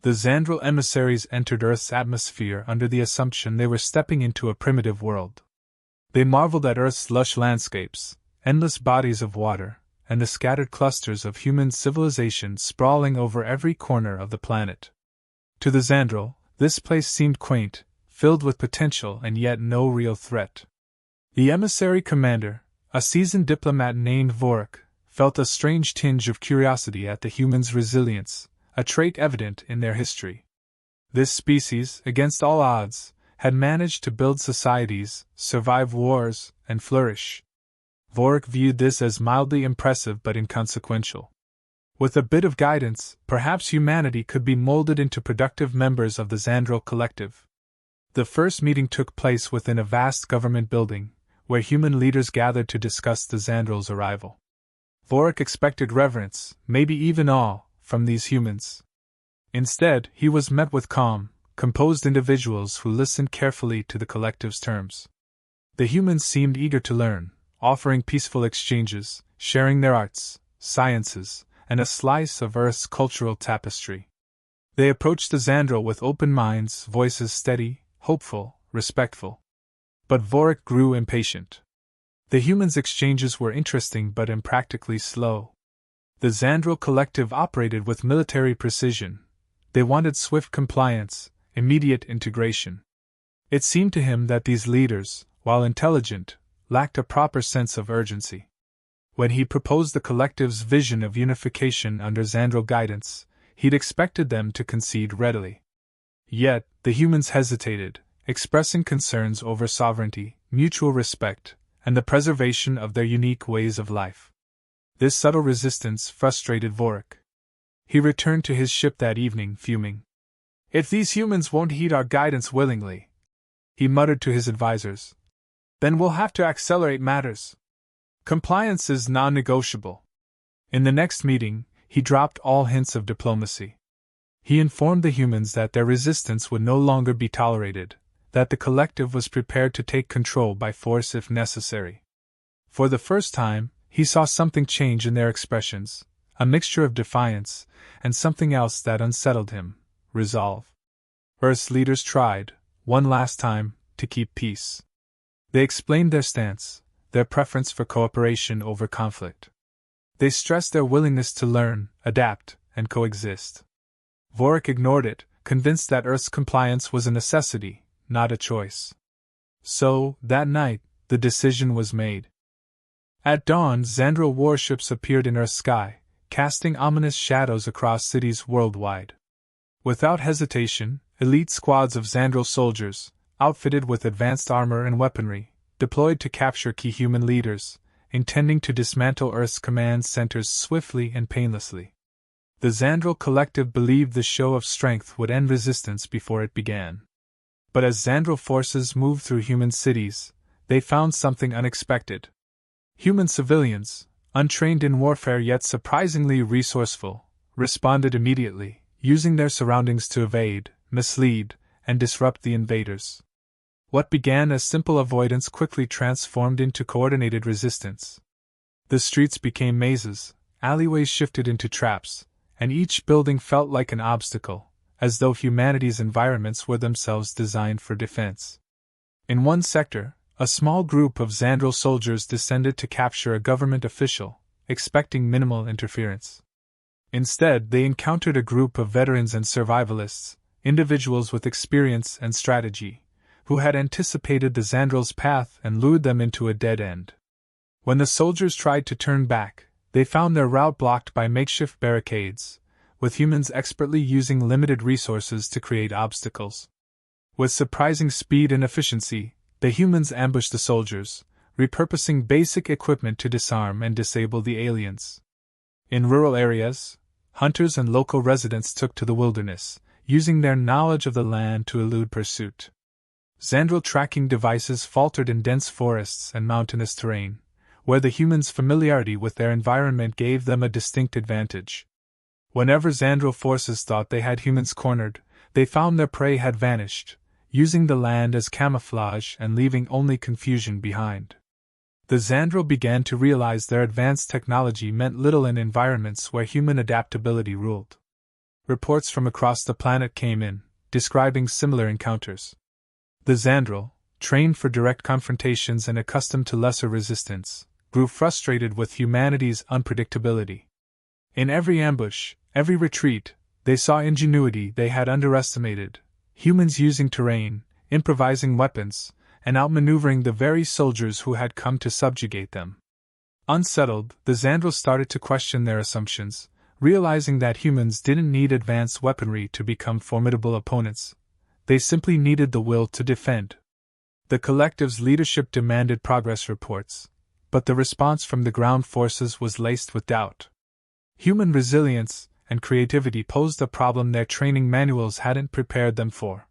The Xandril emissaries entered Earth's atmosphere under the assumption they were stepping into a primitive world. They marveled at Earth's lush landscapes, endless bodies of water, and the scattered clusters of human civilization sprawling over every corner of the planet. To the Xandril, this place seemed quaint, filled with potential and yet no real threat. The emissary commander, a seasoned diplomat named Vorik, felt a strange tinge of curiosity at the humans' resilience, a trait evident in their history. This species, against all odds, had managed to build societies, survive wars, and flourish. Vorik viewed this as mildly impressive but inconsequential. With a bit of guidance, perhaps humanity could be molded into productive members of the Xandril collective. The first meeting took place within a vast government building, where human leaders gathered to discuss the Xandril's arrival. Vorik expected reverence, maybe even awe, from these humans. Instead, he was met with calm, composed individuals who listened carefully to the collective's terms. The humans seemed eager to learn, offering peaceful exchanges, sharing their arts, sciences, and a slice of Earth's cultural tapestry. They approached the Xandril with open minds, voices steady, hopeful, respectful. But Vorik grew impatient. The humans' exchanges were interesting but impractically slow. The Xandril collective operated with military precision. They wanted swift compliance, immediate integration. It seemed to him that these leaders, while intelligent, lacked a proper sense of urgency. When he proposed the collective's vision of unification under Xandril guidance, he'd expected them to concede readily. Yet, the humans hesitated, expressing concerns over sovereignty, mutual respect, and the preservation of their unique ways of life. This subtle resistance frustrated Vorik. He returned to his ship that evening, fuming. "If these humans won't heed our guidance willingly," he muttered to his advisors, "then we'll have to accelerate matters. Compliance is non-negotiable." In the next meeting, he dropped all hints of diplomacy. He informed the humans that their resistance would no longer be tolerated, that the collective was prepared to take control by force if necessary. For the first time, he saw something change in their expressions, a mixture of defiance, and something else that unsettled him, resolve. Earth's leaders tried, one last time, to keep peace. They explained their stance, their preference for cooperation over conflict. They stressed their willingness to learn, adapt, and coexist. Vorik ignored it, convinced that Earth's compliance was a necessity, not a choice. So, that night, the decision was made. At dawn, Xandril warships appeared in Earth's sky, casting ominous shadows across cities worldwide. Without hesitation, elite squads of Xandril soldiers, outfitted with advanced armor and weaponry, deployed to capture key human leaders, intending to dismantle Earth's command centers swiftly and painlessly. The Xandril collective believed the show of strength would end resistance before it began. But as Xandril forces moved through human cities, they found something unexpected. Human civilians, untrained in warfare yet surprisingly resourceful, responded immediately, using their surroundings to evade, mislead, and disrupt the invaders. What began as simple avoidance quickly transformed into coordinated resistance. The streets became mazes, alleyways shifted into traps, and each building felt like an obstacle, as though humanity's environments were themselves designed for defense. In one sector, a small group of Xandril soldiers descended to capture a government official, expecting minimal interference. Instead, they encountered a group of veterans and survivalists, individuals with experience and strategy, who had anticipated the Xandril's path and lured them into a dead end. When the soldiers tried to turn back, they found their route blocked by makeshift barricades, with humans expertly using limited resources to create obstacles. With surprising speed and efficiency, the humans ambushed the soldiers, repurposing basic equipment to disarm and disable the aliens. In rural areas, hunters and local residents took to the wilderness, using their knowledge of the land to elude pursuit. Xandril tracking devices faltered in dense forests and mountainous terrain, where the humans' familiarity with their environment gave them a distinct advantage. Whenever Xandril forces thought they had humans cornered, they found their prey had vanished, using the land as camouflage and leaving only confusion behind. The Xandril began to realize their advanced technology meant little in environments where human adaptability ruled. reports from across the planet came in, describing similar encounters. The Xandril, trained for direct confrontations and accustomed to lesser resistance, grew frustrated with humanity's unpredictability. In every ambush, every retreat, they saw ingenuity they had underestimated, humans using terrain, improvising weapons, and outmaneuvering the very soldiers who had come to subjugate them. Unsettled, the Xandril started to question their assumptions, realizing that humans didn't need advanced weaponry to become formidable opponents. They simply needed the will to defend. The collective's leadership demanded progress reports, but the response from the ground forces was laced with doubt. Human resilience and creativity posed a problem their training manuals hadn't prepared them for.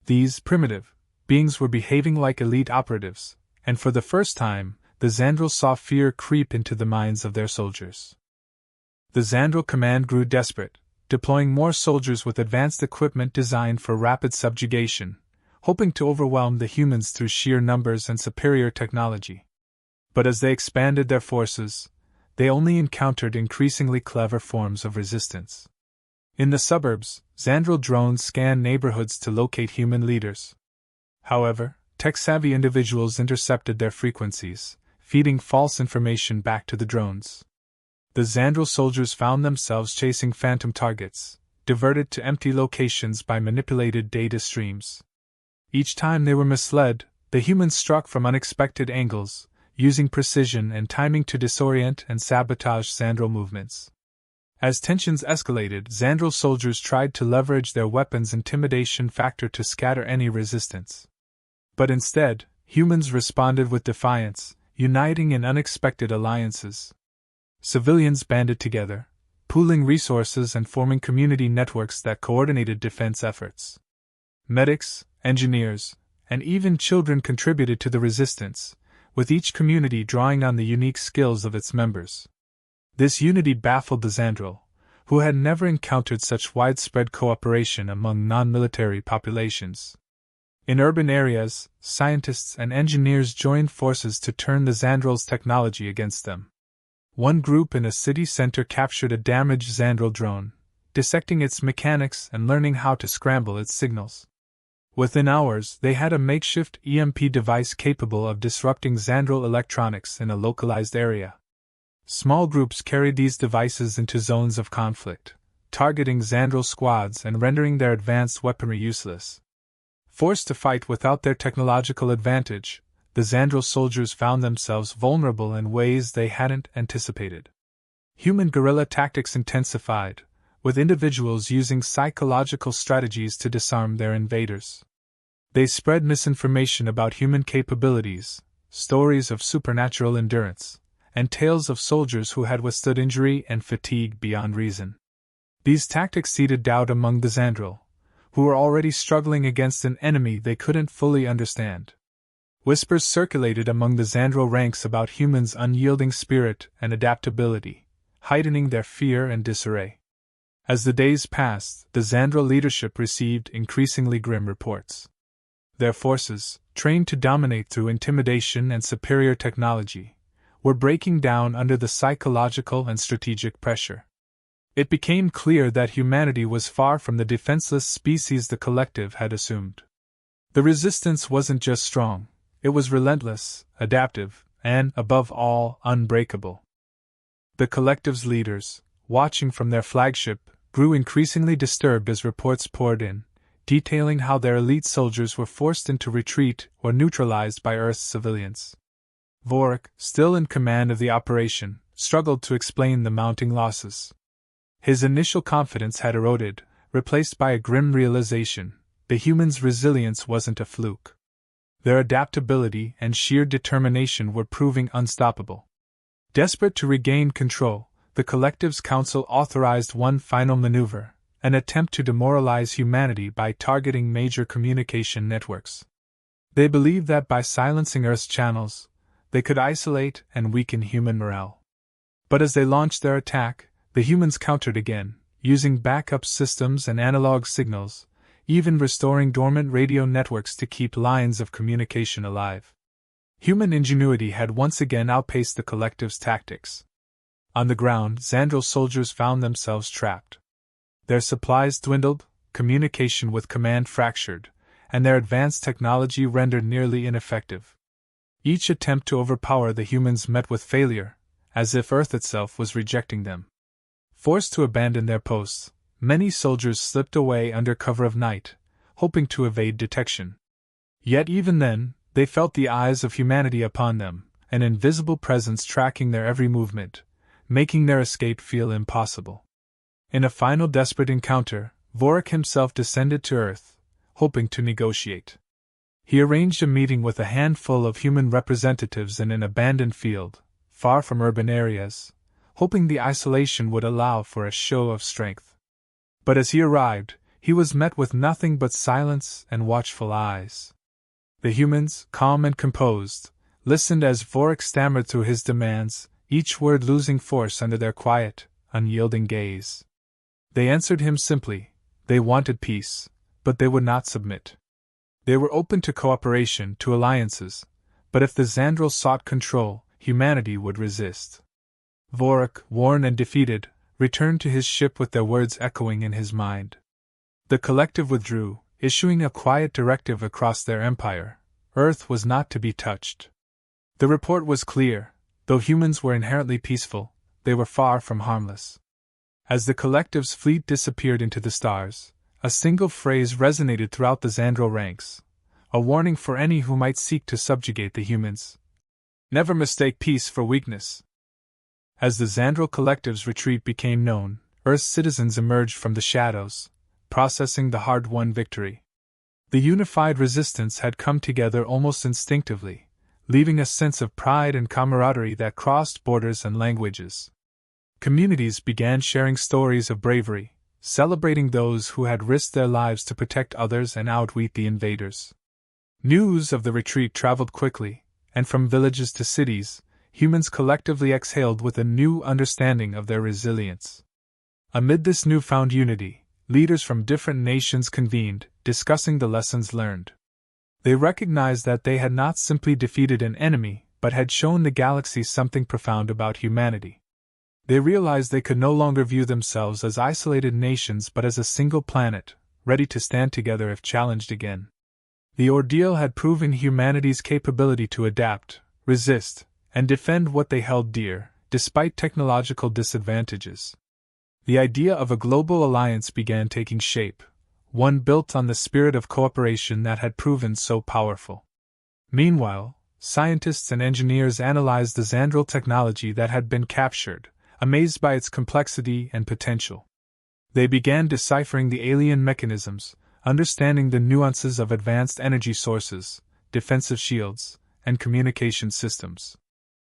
These primitive beings were behaving like elite operatives, and for the first time, the Xandril saw fear creep into the minds of their soldiers. The Xandril command grew desperate, deploying more soldiers with advanced equipment designed for rapid subjugation, hoping to overwhelm the humans through sheer numbers and superior technology. But as they expanded their forces, they only encountered increasingly clever forms of resistance. In the suburbs, Xandril drones scanned neighborhoods to locate human leaders. However, tech-savvy individuals intercepted their frequencies, feeding false information back to the drones. The Xandril soldiers found themselves chasing phantom targets, diverted to empty locations by manipulated data streams. Each time they were misled, the humans struck from unexpected angles, using precision and timing to disorient and sabotage Xandril movements. As tensions escalated, Xandril soldiers tried to leverage their weapons' intimidation factor to scatter any resistance. But instead, humans responded with defiance, uniting in unexpected alliances. Civilians banded together, pooling resources and forming community networks that coordinated defense efforts. Medics, engineers, and even children contributed to the resistance, with each community drawing on the unique skills of its members. This unity baffled the Xandril, who had never encountered such widespread cooperation among non-military populations. In urban areas, scientists and engineers joined forces to turn the Xandril's technology against them. One group in a city center captured a damaged Xandril drone, dissecting its mechanics and learning how to scramble its signals. Within hours, they had a makeshift EMP device capable of disrupting Xandril electronics in a localized area. Small groups carried these devices into zones of conflict, targeting Xandril squads and rendering their advanced weaponry useless. Forced to fight without their technological advantage, the Xandril soldiers found themselves vulnerable in ways they hadn't anticipated. Human guerrilla tactics intensified, with individuals using psychological strategies to disarm their invaders. They spread misinformation about human capabilities, stories of supernatural endurance, and tales of soldiers who had withstood injury and fatigue beyond reason. These tactics seeded doubt among the Xandril, who were already struggling against an enemy they couldn't fully understand. Whispers circulated among the Xandril ranks about humans' unyielding spirit and adaptability, heightening their fear and disarray. As the days passed, the Xandril leadership received increasingly grim reports. Their forces, trained to dominate through intimidation and superior technology, were breaking down under the psychological and strategic pressure. It became clear that humanity was far from the defenseless species the collective had assumed. The resistance wasn't just strong, it was relentless, adaptive, and, above all, unbreakable. The collective's leaders, watching from their flagship, grew increasingly disturbed as reports poured in, detailing how their elite soldiers were forced into retreat or neutralized by Earth's civilians. Vorik, still in command of the operation, struggled to explain the mounting losses. His initial confidence had eroded, replaced by a grim realization: the humans' resilience wasn't a fluke. Their adaptability and sheer determination were proving unstoppable. Desperate to regain control, the Collective's Council authorized one final maneuver, an attempt to demoralize humanity by targeting major communication networks. They believed that by silencing Earth's channels, they could isolate and weaken human morale. But as they launched their attack, the humans countered again, using backup systems and analog signals, even restoring dormant radio networks to keep lines of communication alive. Human ingenuity had once again outpaced the Collective's tactics. On the ground, Xandril soldiers found themselves trapped. Their supplies dwindled, communication with command fractured, and their advanced technology rendered nearly ineffective. Each attempt to overpower the humans met with failure, as if Earth itself was rejecting them. Forced to abandon their posts, many soldiers slipped away under cover of night, hoping to evade detection. Yet even then, they felt the eyes of humanity upon them, an invisible presence tracking their every movement, making their escape feel impossible. In a final desperate encounter, Vorik himself descended to Earth, hoping to negotiate. He arranged a meeting with a handful of human representatives in an abandoned field, far from urban areas, hoping the isolation would allow for a show of strength. But as he arrived, he was met with nothing but silence and watchful eyes. The humans, calm and composed, listened as Vorik stammered through his demands, each word losing force under their quiet, unyielding gaze. They answered him simply. They wanted peace, but they would not submit. They were open to cooperation, to alliances, but if the Xandril sought control, humanity would resist. Vorik, worn and defeated, returned to his ship with their words echoing in his mind. The collective withdrew, issuing a quiet directive across their empire: Earth was not to be touched. The report was clear: though humans were inherently peaceful, they were far from harmless. As the collective's fleet disappeared into the stars, a single phrase resonated throughout the Xandril ranks, a warning for any who might seek to subjugate the humans. Never mistake peace for weakness. As the Xandril collective's retreat became known, Earth's citizens emerged from the shadows, processing the hard-won victory. The unified resistance had come together almost instinctively, leaving a sense of pride and camaraderie that crossed borders and languages. Communities began sharing stories of bravery, celebrating those who had risked their lives to protect others and outwit the invaders. News of the retreat traveled quickly, and from villages to cities, humans collectively exhaled with a new understanding of their resilience. Amid this newfound unity, leaders from different nations convened, discussing the lessons learned. They recognized that they had not simply defeated an enemy, but had shown the galaxy something profound about humanity. They realized they could no longer view themselves as isolated nations but as a single planet, ready to stand together if challenged again. The ordeal had proven humanity's capability to adapt, resist, and defend what they held dear, despite technological disadvantages. The idea of a global alliance began taking shape, one built on the spirit of cooperation that had proven so powerful. Meanwhile, scientists and engineers analyzed the Xandril technology that had been captured, amazed by its complexity and potential. They began deciphering the alien mechanisms, understanding the nuances of advanced energy sources, defensive shields, and communication systems.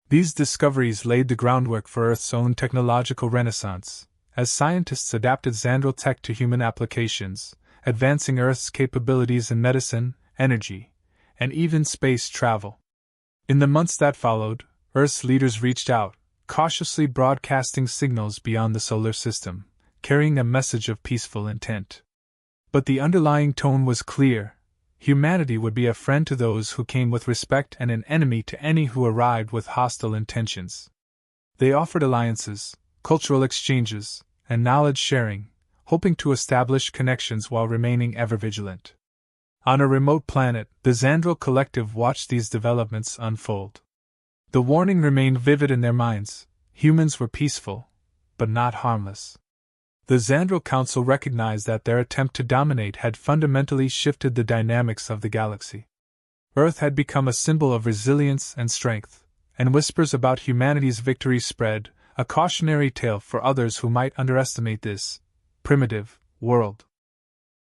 These discoveries laid the groundwork for Earth's own technological renaissance, as scientists adapted Xandril tech to human applications, advancing Earth's capabilities in medicine, energy, and even space travel. In the months that followed, Earth's leaders reached out, cautiously broadcasting signals beyond the solar system, carrying a message of peaceful intent. But the underlying tone was clear: humanity would be a friend to those who came with respect and an enemy to any who arrived with hostile intentions. They offered alliances, cultural exchanges, and knowledge sharing, hoping to establish connections while remaining ever vigilant. On a remote planet, the Xandril collective watched these developments unfold. The warning remained vivid in their minds: humans were peaceful, but not harmless. The Xandril Council recognized that their attempt to dominate had fundamentally shifted the dynamics of the galaxy. Earth had become a symbol of resilience and strength, and whispers about humanity's victory spread, a cautionary tale for others who might underestimate this primitive world.